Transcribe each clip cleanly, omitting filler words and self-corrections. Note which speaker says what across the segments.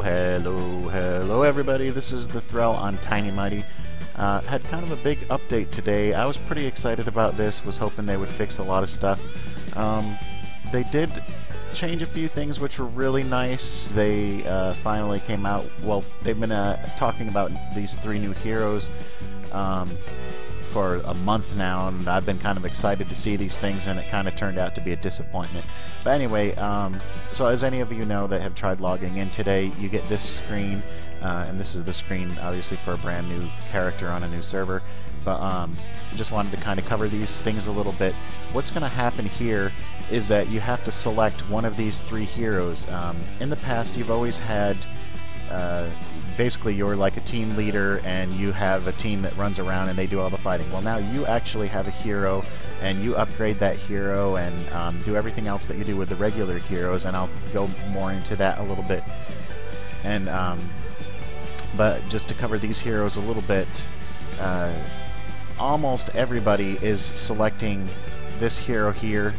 Speaker 1: Hello everybody, this is Thethrell on Tiny Mighty. Had kind of a big update today. I was pretty excited about this, was hoping they would fix a lot of stuff. They did change a few things which were really nice. They finally came out, well, they've been talking about these 3 new heroes for a month now, and I've been kind of excited to see these things, and it kind of turned out to be a disappointment. But anyway, so as any of you know that have tried logging in today, you get this screen, and this is the screen obviously for a brand new character on a new server. But I just wanted to kind of cover these things a little bit. What's going to happen here is that you have to select one of these 3 heroes. In the past, you've always had basically you're like a team leader and you have a team that runs around and they do all the fighting. Well, now you actually have a hero and you upgrade that hero and do everything else that you do with the regular heroes, and I'll go more into that a little bit. And but just to cover these heroes a little bit, almost everybody is selecting this hero here,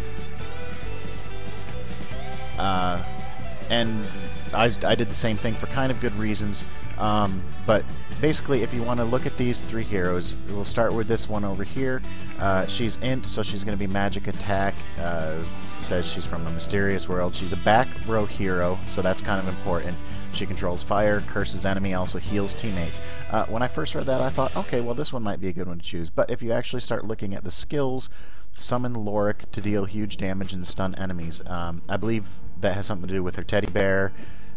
Speaker 1: and I did the same thing for kind of good reasons. But basically, if you want to look at these 3 heroes, we'll start with this one over here. She's Int, so she's going to be magic attack. Says she's from a mysterious world. She's a back row hero, so that's kind of important. She controls fire, curses enemy, also heals teammates. When I first read that, I thought, okay, well, this one might be a good one to choose. But if you actually start looking at the skills, summon Lorik to deal huge damage and stun enemies. I believe that has something to do with her teddy bear.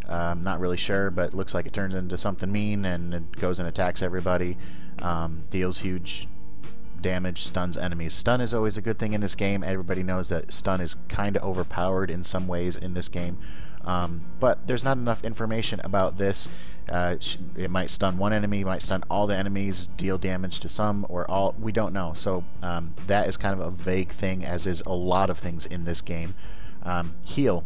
Speaker 1: I'm not really sure, but it looks like it turns into something mean and it goes and attacks everybody. Deals huge damage, stuns enemies. Stun is always a good thing in this game. Everybody knows that stun is kind of overpowered in some ways in this game. But there's not enough information about this. It might stun one enemy, might stun all the enemies, deal damage to some or all. We don't know. So that is kind of a vague thing, as is a lot of things in this game. Heal.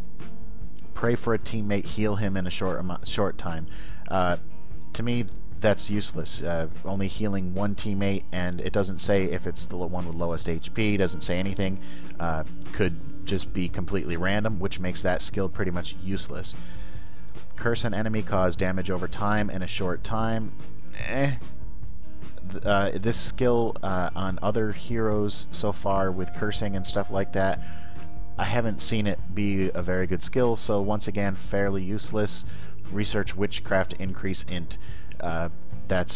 Speaker 1: Pray for a teammate, heal him in a short time. To me, that's useless. Only healing one teammate, and it doesn't say if it's the one with lowest HP, doesn't say anything. Could just be completely random, which makes that skill pretty much useless. Curse an enemy, cause damage over time in a short time. This skill on other heroes so far with cursing and stuff like that, I haven't seen it be a very good skill, so once again, fairly useless. Research witchcraft to increase int. That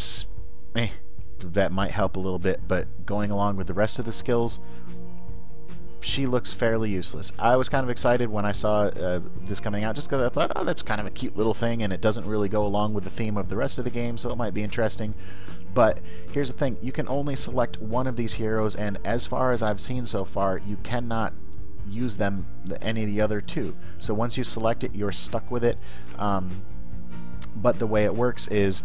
Speaker 1: might help a little bit, but going along with the rest of the skills, she looks fairly useless. I was kind of excited when I saw this coming out, just because I thought, oh, that's kind of a cute little thing, and it doesn't really go along with the theme of the rest of the game, so it might be interesting. But here's the thing, you can only select one of these heroes, and as far as I've seen so far, you cannot use them any of the other 2. So once you select it, you're stuck with it. But the way it works is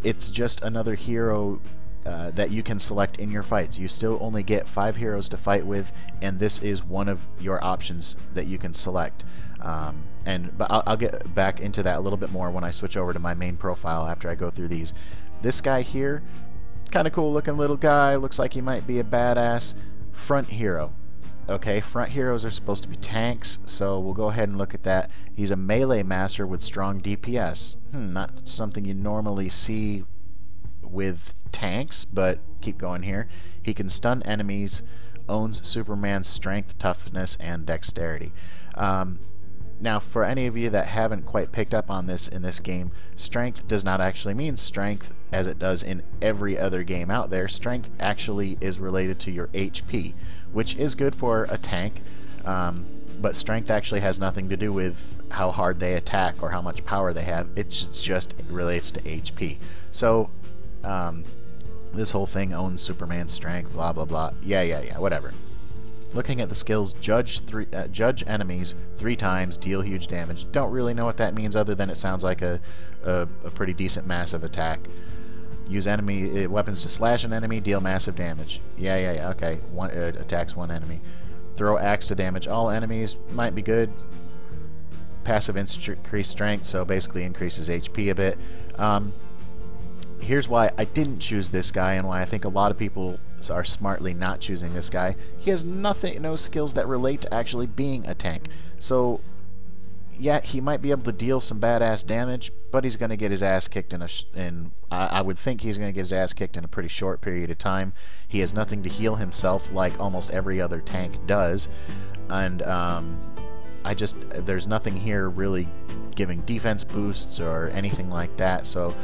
Speaker 1: it's just another hero that you can select in your fights. You still only get 5 heroes to fight with, and this is one of your options that you can select. But I'll get back into that a little bit more when I switch over to my main profile after I go through these. This guy here, kind of cool looking little guy, looks like he might be a badass front hero. Okay, front heroes are supposed to be tanks, so we'll go ahead and look at that. He's a melee master with strong DPS. Not something you normally see with tanks, but keep going here. He can stun enemies, owns Superman's strength, toughness, and dexterity. Now, for any of you that haven't quite picked up on this in this game, strength does not actually mean strength as it does in every other game out there. Strength actually is related to your HP, which is good for a tank, but strength actually has nothing to do with how hard they attack or how much power they have. It just relates to HP. So this whole thing owns Superman's strength, blah blah blah. Yeah, whatever. Looking at the skills, judge enemies 3 times, deal huge damage. Don't really know what that means other than it sounds like a pretty decent massive attack. Use enemy weapons to slash an enemy, deal massive damage. Yeah, okay. Attacks 1 enemy. Throw axe to damage all enemies. Might be good. Passive increase strength, so basically increases HP a bit. Here's why I didn't choose this guy and why I think a lot of people are smartly not choosing this guy. He has no skills that relate to actually being a tank. So yeah, he might be able to deal some badass damage, but he's going to get his ass kicked I would think he's going to get his ass kicked in a pretty short period of time. He has nothing to heal himself like almost every other tank does, and there's nothing here really giving defense boosts or anything like that, so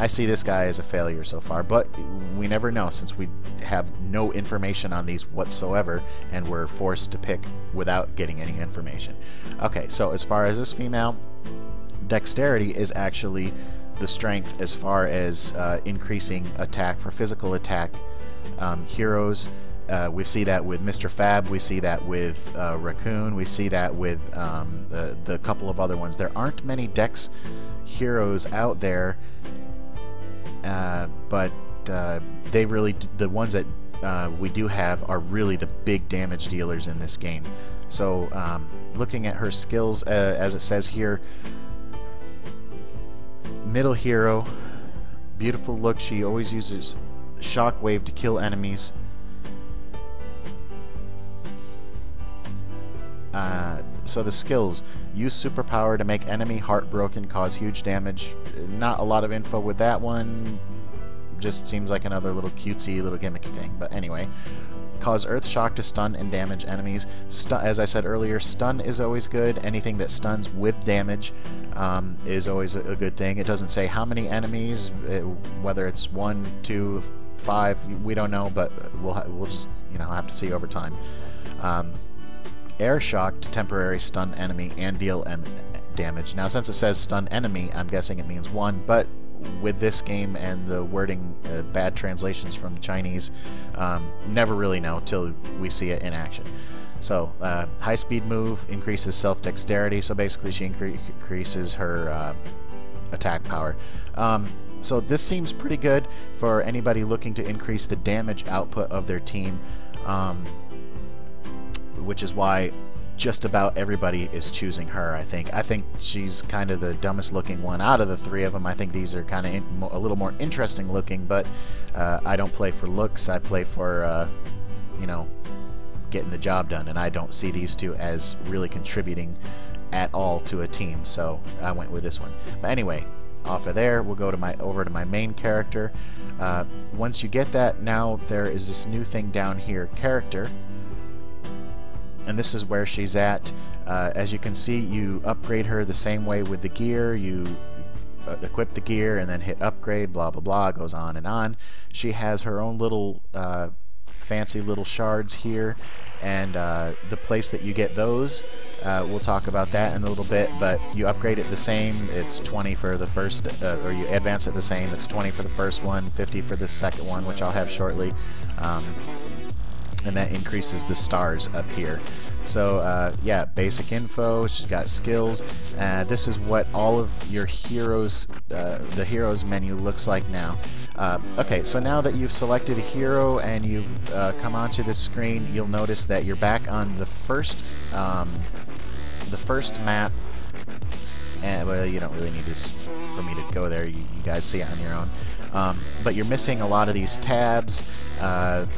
Speaker 1: I see this guy as a failure so far, but we never know since we have no information on these whatsoever and we're forced to pick without getting any information. Okay, so as far as this female, dexterity is actually the strength as far as increasing attack for physical attack heroes. We see that with Mr. Fab, we see that with Raccoon, we see that with the couple of other ones. There aren't many dex heroes out there, but they really, the ones that we do have are really the big damage dealers in this game. So looking at her skills, as it says here, middle hero, beautiful look, she always uses shockwave to kill enemies. So the skills: use superpower to make enemy heartbroken, cause huge damage. Not a lot of info with that one, just seems like another little cutesy little gimmicky thing, but anyway. Cause earth shock to stun and damage enemies. As I said earlier, stun is always good. Anything that stuns with damage is always a good thing. It doesn't say how many enemies, whether it's 1, 2, 5, we don't know, but we'll just have to see over time. Air shock to temporary stun enemy and deal damage. Now, since it says stun enemy, I'm guessing it means 1, but with this game and the wording, bad translations from the Chinese, never really know till we see it in action. So, high speed move increases self-dexterity, so basically she increases her attack power. So this seems pretty good for anybody looking to increase the damage output of their team, which is why just about everybody is choosing her, I think. I think she's kind of the dumbest looking one out of the three of them. I think these are kind of a little more interesting looking, but I don't play for looks. I play for, getting the job done, and I don't see these two as really contributing at all to a team, so I went with this one. But anyway, off of there, we'll go to over to my main character. Once you get that, now there is this new thing down here, character. And this is where she's at. As you can see, you upgrade her the same way with the gear. You equip the gear and then hit upgrade, blah blah blah, goes on and on. She has her own little fancy little shards here, and the place that you get those, we'll talk about that in a little bit, but you upgrade it the same. It's 20 for the first, or you advance it the same. It's 20 for the first one, 50 for the second one, which I'll have shortly. And that increases the stars up here. So yeah, basic info. She's got skills. This is what all of your heroes, the heroes menu looks like now. Okay, so now that you've selected a hero and you've come onto the screen, you'll notice that you're back on the first map. And well, you don't really need for me to go there. You guys see it on your own. But you're missing a lot of these tabs.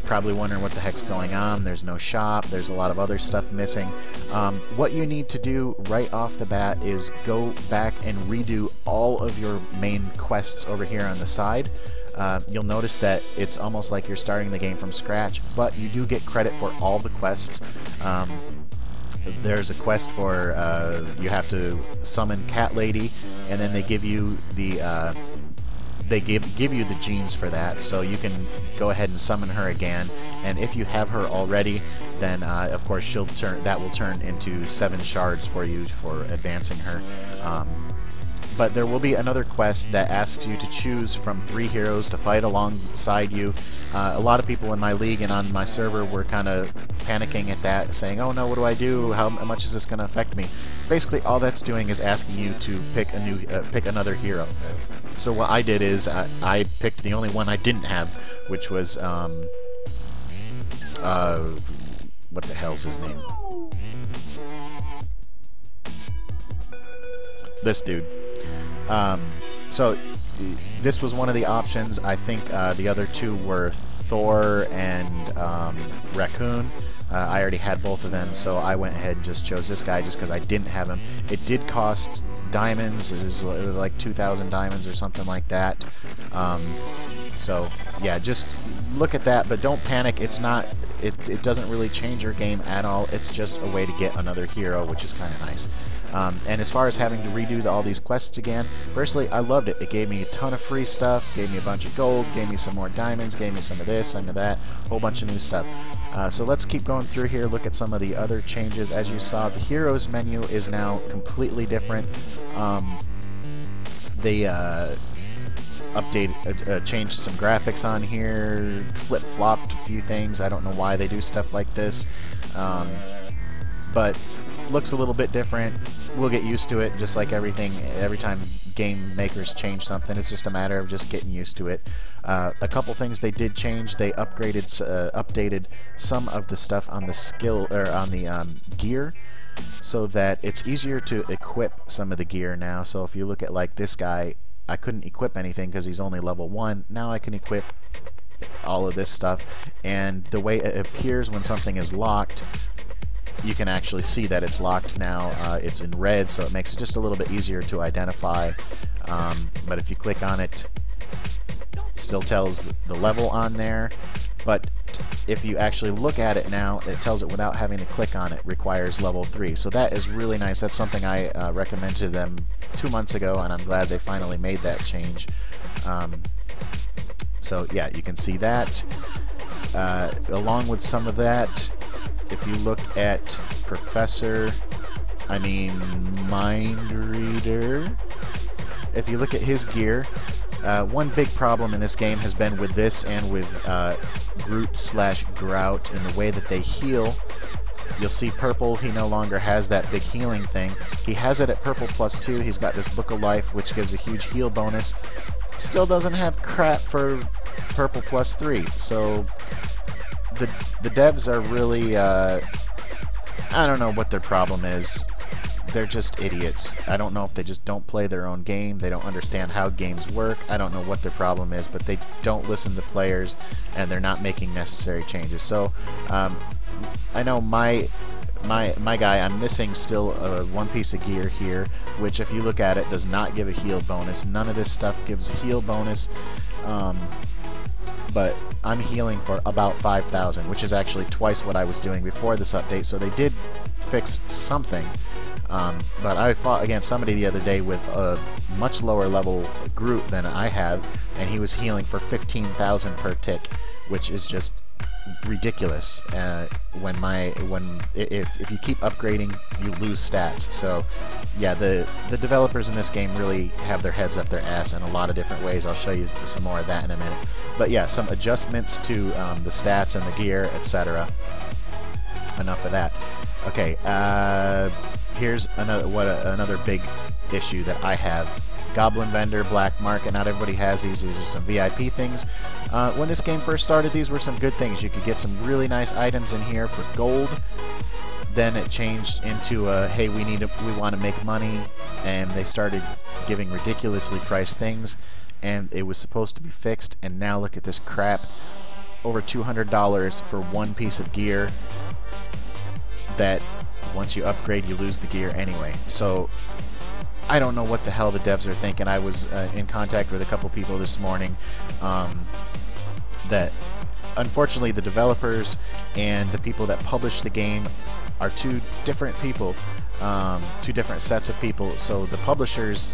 Speaker 1: Probably wondering what the heck's going on. There's no shop. There's a lot of other stuff missing. What you need to do right off the bat is go back and redo all of your main quests over here on the side. You'll notice that it's almost like you're starting the game from scratch, but you do get credit for all the quests. There's a quest for you have to summon Cat Lady, and then they give you the they give you the genes for that, so you can go ahead and summon her again. And if you have her already, then of course that will turn into 7 shards for you for advancing her. But there will be another quest that asks you to choose from 3 heroes to fight alongside you. A lot of people in my league and on my server were kind of panicking at that, saying, "Oh no, what do I do? How much is this going to affect me?" Basically, all that's doing is asking you to pick another hero. So what I did is I picked the only one I didn't have, which was what the hell's his name? This dude. So this was one of the options. I think the other 2 were Thor and Raccoon. I already had both of them, so I went ahead and just chose this guy just because I didn't have him. It did cost diamonds. It was like 2,000 diamonds or something like that. So yeah, just look at that, but don't panic. It's not. It doesn't really change your game at all. It's just a way to get another hero, which is kind of nice. And as far as having to redo all these quests again, personally, I loved it. It gave me a ton of free stuff, gave me a bunch of gold, gave me some more diamonds, gave me some of this, some of that, a whole bunch of new stuff. So let's keep going through here, look at some of the other changes. As you saw, the heroes menu is now completely different. They changed some graphics on here, flip-flopped a few things. I don't know why they do stuff like this, but looks a little bit different. We'll get used to it, just like everything. Every time game makers change something, it's just a matter of just getting used to it. A couple things they did change. They updated some of the stuff on the skill or on the gear, so that it's easier to equip some of the gear now. So if you look at like this guy, I couldn't equip anything because he's only level 1. Now I can equip all of this stuff, and the way it appears when something is locked, you can actually see that it's locked now. It's in red, so it makes it just a little bit easier to identify. But if you click on it, it still tells the level on there. But if you actually look at it now, it tells it without having to click on it, requires level 3. So that is really nice. That's something I recommended to them 2 months ago, and I'm glad they finally made that change. So yeah, you can see that. Along with some of that, if you look at Mind Reader, if you look at his gear, one big problem in this game has been with this and with Groot/Grout and the way that they heal. You'll see purple, he no longer has that big healing thing. He has it at purple +2. He's got this Book of Life, which gives a huge heal bonus. Still doesn't have crap for purple +3. So the devs are really, I don't know what their problem is. They're just idiots. I don't know if they just don't play their own game. They don't understand how games work. I don't know what their problem is, but they don't listen to players, and they're not making necessary changes. So I know my guy, I'm missing still one piece of gear here, which if you look at it does not give a heal bonus. None of this stuff gives a heal bonus, but I'm healing for about 5,000, which is actually twice what I was doing before this update, so they did fix something. But I fought against somebody the other day with a much lower level Groot than I have, and he was healing for 15,000 per tick, which is just ridiculous. If you keep upgrading, you lose stats. So yeah, the developers in this game really have their heads up their ass in a lot of different ways. I'll show you some more of that in a minute. But yeah, some adjustments to the stats and the gear, etc. Enough of that. Okay, here's another big issue that I have. Goblin Vendor, Black Market, not everybody has these. These are some VIP things. When this game first started, these were some good things. You could get some really nice items in here for gold. Then it changed into hey, we want to make money, and they started giving ridiculously priced things, and it was supposed to be fixed, and now look at this crap. Over $200 for one piece of gear that once you upgrade, you lose the gear anyway. So I don't know what the hell the devs are thinking. I was in contact with a couple people this morning that unfortunately the developers and the people that publish the game are two different people, two different sets of people. So the publishers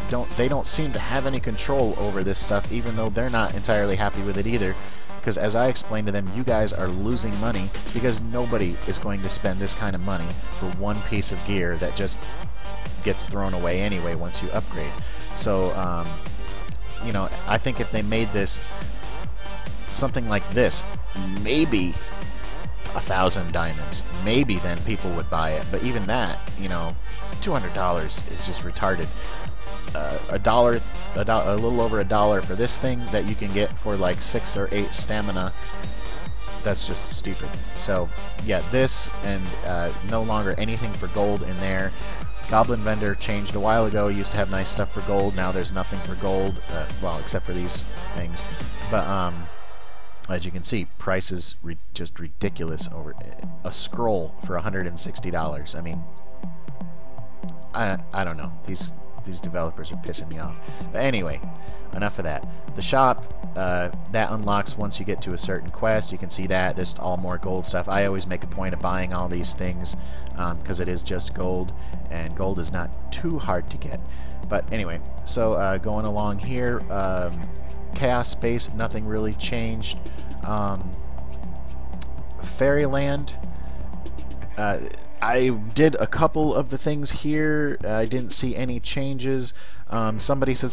Speaker 1: don't seem to have any control over this stuff, even though they're not entirely happy with it either. Because as I explained to them, you guys are losing money because nobody is going to spend this kind of money for one piece of gear that just gets thrown away anyway once you upgrade. So, you know, I think if they made this something like this, maybe 1,000 diamonds, maybe then people would buy it. But even that, you know, $200 is just retarded. A little over $1 for this thing that you can get for like 6 or 8 stamina. That's just stupid. So yeah, this and no longer anything for gold in there. Goblin Vendor changed a while ago. Used to have nice stuff for gold. Now there's nothing for gold, well, except for these things. But As you can see, price is just ridiculous. Over a scroll for $160. I mean, I don't know. These developers are pissing me off. But anyway, enough of that. The shop, that unlocks once you get to a certain quest. You can see that. There's all more gold stuff. I always make a point of buying all these things because it is just gold, and gold is not too hard to get. But anyway, so going along here, Chaos Space, nothing really changed. Fairyland, I did a couple of the things here. I didn't see any changes. Somebody said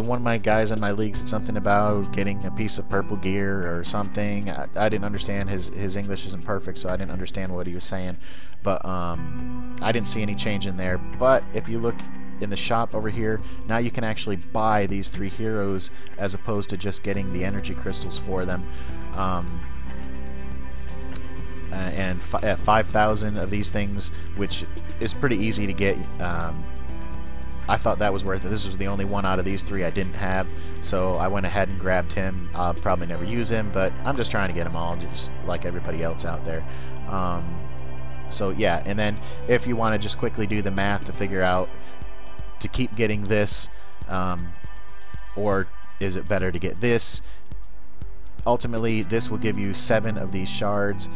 Speaker 1: one of my guys in my league said something about getting a piece of purple gear or something. I didn't understand. His English isn't perfect, so I didn't understand what he was saying. But I didn't see any change in there. But if you look in the shop over here, now you can actually buy these 3 heroes as opposed to just getting the energy crystals for them. And at 5,000 of these things, which is pretty easy to get. I thought that was worth it. This was the only one out of these 3 I didn't have, so I went ahead and grabbed him. I'll probably never use him, but I'm just trying to get them all, just like everybody else out there. So yeah, and then if you want to just quickly do the math to figure out to keep getting this, or is it better to get this? Ultimately, this will give you 7 of these shards,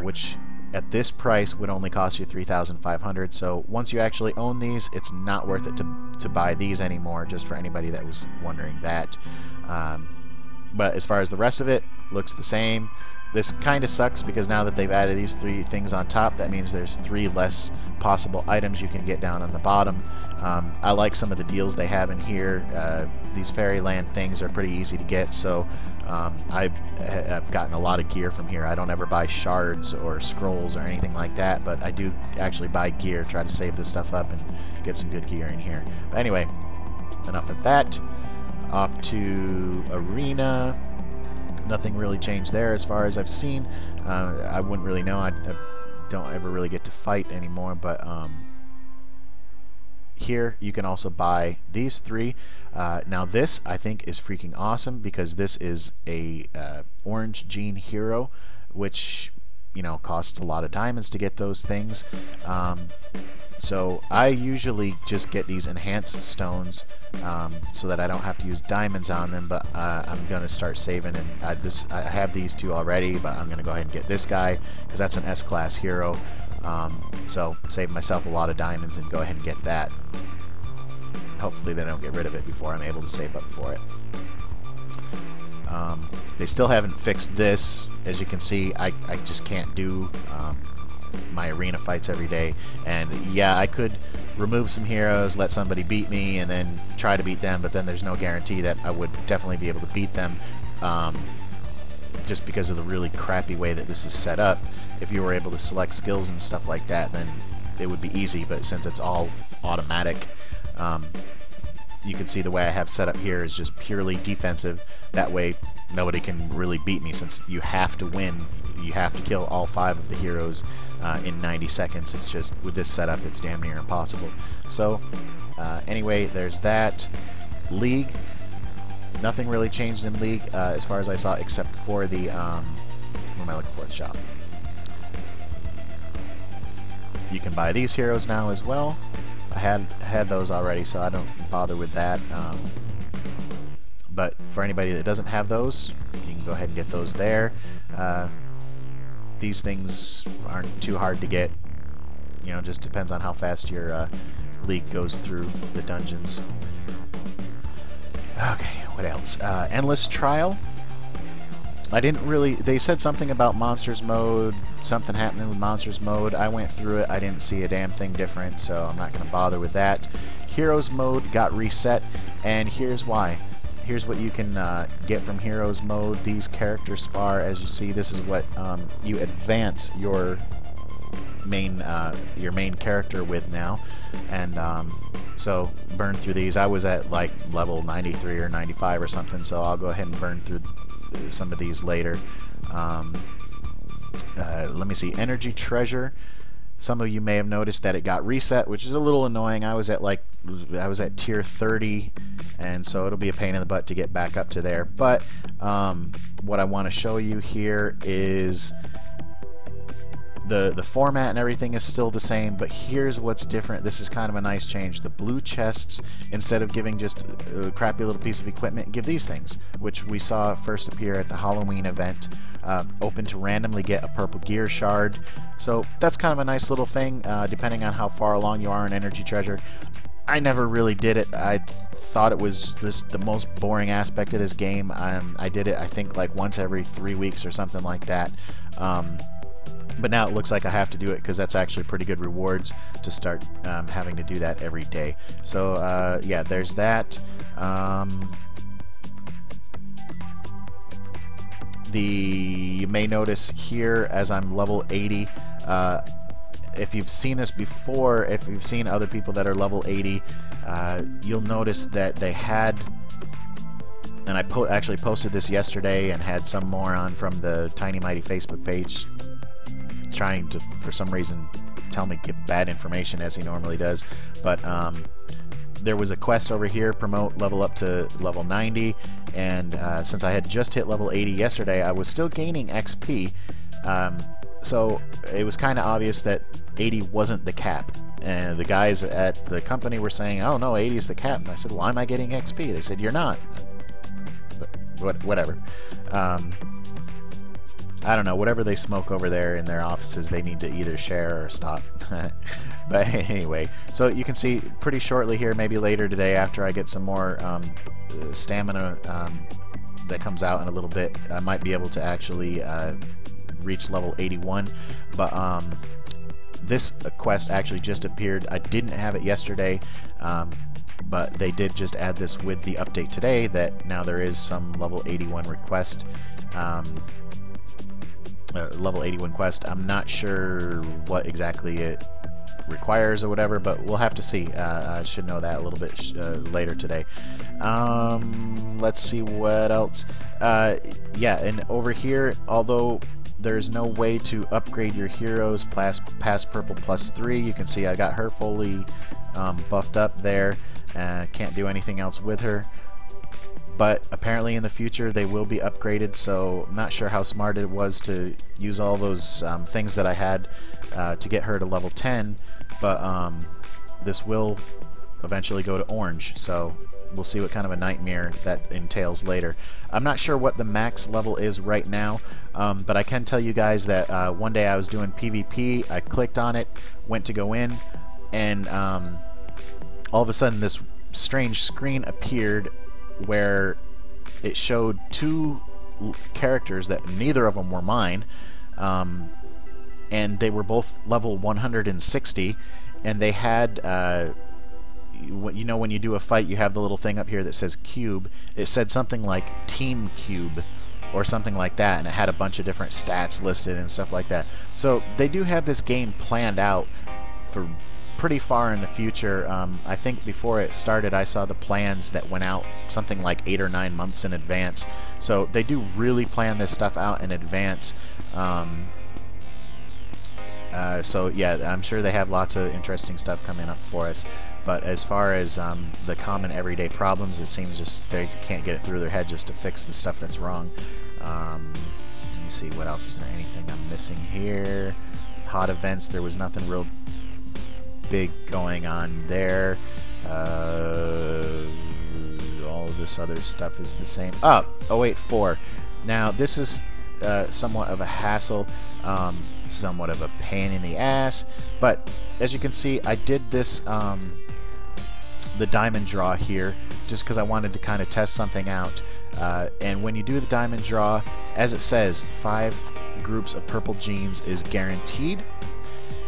Speaker 1: which at this price would only cost you 3,500. So once you actually own these, it's not worth it to buy these anymore, just for anybody that was wondering that. But as far as the rest of it, looks the same. This kind of sucks because now that they've added these 3 things on top, that means there's 3 less possible items you can get down on the bottom. I like some of the deals they have in here. These Fairyland things are pretty easy to get, so I've gotten a lot of gear from here. I don't ever buy shards or scrolls or anything like that, but I do actually buy gear, try to save this stuff up and get some good gear in here. But anyway, enough of that. Off to Arena. Nothing really changed there as far as I've seen. I wouldn't really know. I don't ever really get to fight anymore, but here you can also buy these 3. Now this I think is freaking awesome because this is a orange gene hero, which, you know, costs a lot of diamonds to get those things. So I usually just get these enhanced stones so that I don't have to use diamonds on them, but I'm going to start saving, and I have these 2 already, but I'm going to go ahead and get this guy because that's an S-class hero. So save myself a lot of diamonds and go ahead and get that. Hopefully they don't get rid of it before I'm able to save up for it. They still haven't fixed this. As you can see, I just can't do my arena fights every day. And yeah, I could remove some heroes, let somebody beat me, and then try to beat them, but then there's no guarantee that I would definitely be able to beat them, just because of the really crappy way that this is set up. If you were able to select skills and stuff like that, then it would be easy, but since it's all automatic, you can see the way I have set up here is just purely defensive. That way nobody can really beat me, since you have to win. You have to kill all 5 of the heroes in 90 seconds. It's just, with this setup, it's damn near impossible. So anyway, there's that. League, nothing really changed in League as far as I saw, except for the what am I looking for? The shop. You can buy these heroes now as well. I had those already, so I don't bother with that. But for anybody that doesn't have those, you can go ahead and get those there. These things aren't too hard to get. You know, just depends on how fast your league goes through the dungeons. Okay, what else? Endless Trial. I didn't really... They said something about Monsters mode, something happening with Monsters mode. I went through it. I didn't see a damn thing different, so I'm not going to bother with that. Heroes mode got reset, and here's why. Here's what you can get from Heroes mode. These character spar, as you see, this is what you advance your main character with now. And so burn through these. I was at like level 93 or 95 or something, so I'll go ahead and burn through some of these later. Let me see. Energy Treasure. Some of you may have noticed that it got reset, which is a little annoying. I was at tier 30, and so it'll be a pain in the butt to get back up to there. But what I want to show you here is the format and everything is still the same, but here's what's different. This is kind of a nice change. The blue chests, instead of giving just a crappy little piece of equipment, give these things, which we saw first appear at the Halloween event. Open to randomly get a purple gear shard. So that's kind of a nice little thing, depending on how far along you are in Energy Treasure. I never really did it. I thought it was just the most boring aspect of this game. I did it, I think, like once every 3 weeks or something like that. But now it looks like I have to do it because that's actually pretty good rewards to start having to do that every day. So yeah, there's that. You may notice here as I'm level 80, if you've seen this before, if you've seen other people that are level 80, you'll notice that they had, and I actually posted this yesterday and had some moron from the Tiny Mighty Facebook page trying to, for some reason, tell me get bad information as he normally does. But there was a quest over here, promote level up to level 90, and since I had just hit level 80 yesterday, I was still gaining XP. So it was kind of obvious that 80 wasn't the cap. And the guys at the company were saying, oh no, 80 is the cap. And I said, why am I getting XP? They said, you're not. But whatever. I don't know, whatever they smoke over there in their offices, they need to either share or stop. But anyway, so you can see pretty shortly here, maybe later today after I get some more stamina that comes out in a little bit, I might be able to actually reach level 81. But this quest actually just appeared. I didn't have it yesterday, but they did just add this with the update today, that now there is some level 81 request. Level 81 quest. I'm not sure what exactly it requires or whatever, but we'll have to see. I should know that a little bit later today. Let's see what else. Yeah, and over here, although there's no way to upgrade your heroes past purple +3, you can see I got her fully buffed up there. Can't do anything else with her. But apparently in the future they will be upgraded, so I'm not sure how smart it was to use all those things that I had to get her to level 10, but this will eventually go to orange, so we'll see what kind of a nightmare that entails later. I'm not sure what the max level is right now, but I can tell you guys that one day I was doing PvP, I clicked on it, went to go in, and all of a sudden this strange screen appeared where it showed two characters that neither of them were mine, and they were both level 160, and they had you know, when you do a fight you have the little thing up here that says cube. It said something like Team Cube or something like that, and it had a bunch of different stats listed and stuff like that. So they do have this game planned out for pretty far in the future. I think before it started I saw the plans that went out something like 8 or 9 months in advance, so they do really plan this stuff out in advance. So yeah, I'm sure they have lots of interesting stuff coming up for us, but as far as the common everyday problems, it seems just they can't get it through their head just to fix the stuff that's wrong. Let me see what else. Is there anything I'm missing here? Hot events, there was nothing real big going on there. All of this other stuff is the same. Oh, 084. Now this is somewhat of a hassle, somewhat of a pain in the ass, but as you can see I did this the diamond draw here just because I wanted to kind of test something out, and when you do the diamond draw, as it says, 5 groups of purple genes is guaranteed.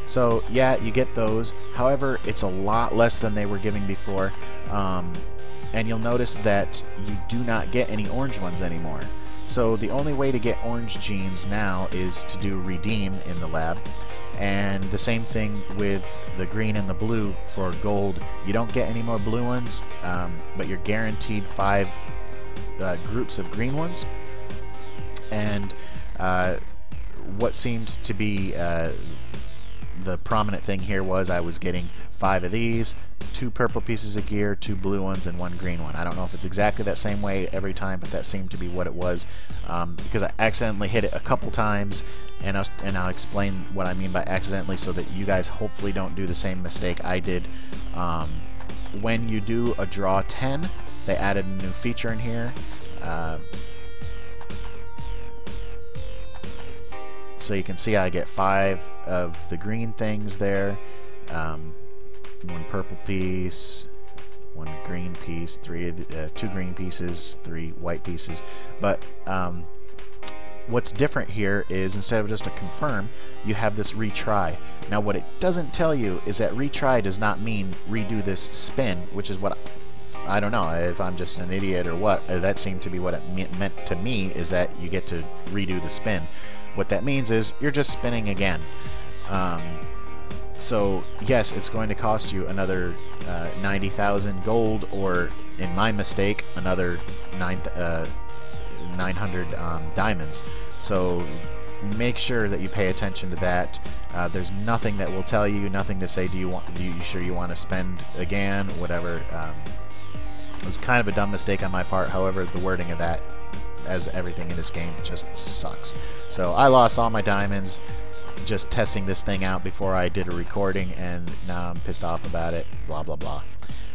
Speaker 1: So yeah, you get those. However, it's a lot less than they were giving before, and you'll notice that you do not get any orange ones anymore. So the only way to get orange genes now is to do redeem in the lab, and the same thing with the green and the blue for gold. You don't get any more blue ones, but you're guaranteed 5 groups of green ones. And what seemed to be the prominent thing here was I was getting 5 of these, 2 purple pieces of gear, 2 blue ones, and 1 green one. I don't know if it's exactly that same way every time, but that seemed to be what it was, because I accidentally hit it a couple times, and I'll explain what I mean by accidentally so that you guys hopefully don't do the same mistake I did. When you do a draw 10, they added a new feature in here. So you can see I get 5 of the green things there, 1 purple piece, 1 green piece, 2 green pieces, 3 white pieces. But what's different here is instead of just a confirm, you have this retry. Now what it doesn't tell you is that retry does not mean redo this spin, which is what I don't know if I'm just an idiot or what. That seemed to be what it meant to me, is that you get to redo the spin. What that means is you're just spinning again. So yes, it's going to cost you another 90,000 gold, or in my mistake, another 900 diamonds. So make sure that you pay attention to that. There's nothing that will tell you, nothing to say, do you sure you want to spend again, whatever. It was kind of a dumb mistake on my part. However, the wording of that, as everything in this game, just sucks. So I lost all my diamonds just testing this thing out before I did a recording, and now I'm pissed off about it. Blah blah blah.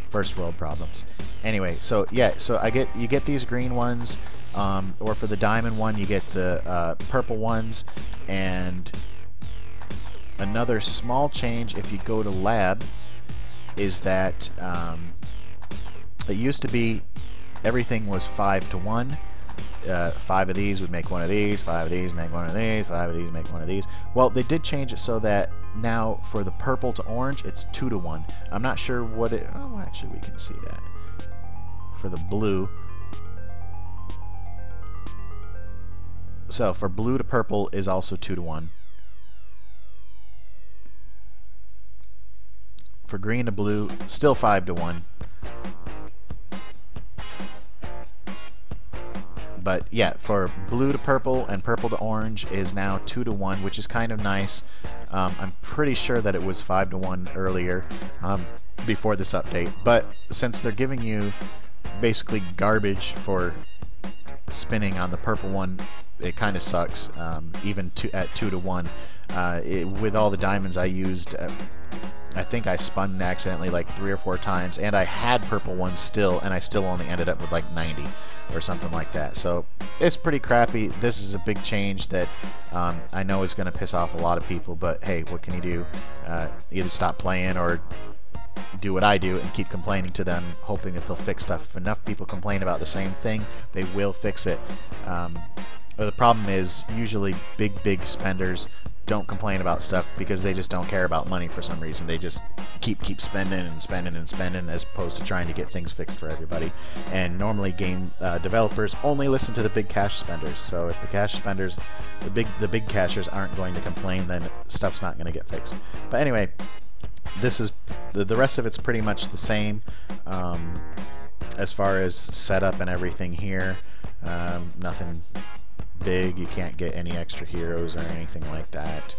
Speaker 1: First world problems. Anyway, so yeah, so you get these green ones, or for the diamond one you get the purple ones. And another small change if you go to lab is that it used to be everything was 5 to 1. 5 of these would make 1 of these, 5 of these make 1 of these, 5 of these make 1 of these. Well, they did change it so that now for the purple to orange, it's 2 to 1. I'm not sure what it... Oh, actually, we can see that. For the blue... So, for blue to purple is also 2 to 1. For green to blue, still 5 to 1. But yeah, for blue to purple and purple to orange is now 2 to 1, which is kind of nice. I'm pretty sure that it was 5 to 1 earlier, before this update. But since they're giving you basically garbage for spinning on the purple one, it kind of sucks. Even at 2 to 1, with all the diamonds I used, I think I spun accidentally like 3 or 4 times, and I had purple ones still, and I still only ended up with like 90 or something like that. So it's pretty crappy. This is a big change that I know is going to piss off a lot of people, but hey, what can you do? Either stop playing or do what I do and keep complaining to them, hoping that they'll fix stuff. If enough people complain about the same thing, they will fix it. But the problem is usually big spenders don't complain about stuff because they just don't care about money for some reason. They just keep spending and spending and spending, as opposed to trying to get things fixed for everybody. And normally game developers only listen to the big cash spenders. So if the cash spenders, the big cashers aren't going to complain, then stuff's not going to get fixed. But anyway, this is the rest of it's pretty much the same as far as setup and everything here. Nothing big. You can't get any extra heroes or anything like that.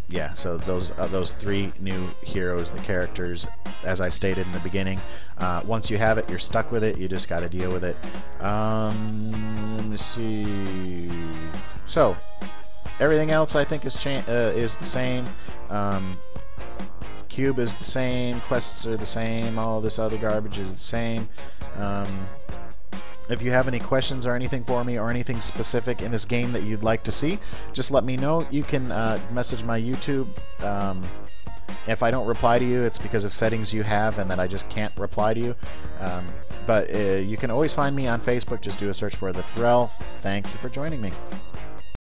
Speaker 1: Yeah, so those 3 new heroes, the characters, as I stated in the beginning, once you have it, you're stuck with it. You just got to deal with it. Let me see. So everything else I think is the same. Cube is the same, quests are the same, all this other garbage is the same. If you have any questions or anything for me, or anything specific in this game that you'd like to see, just let me know. You can message my YouTube. If I don't reply to you, it's because of settings you have and that I just can't reply to you. But you can always find me on Facebook. Just do a search for Thethrell. Thank you for joining me.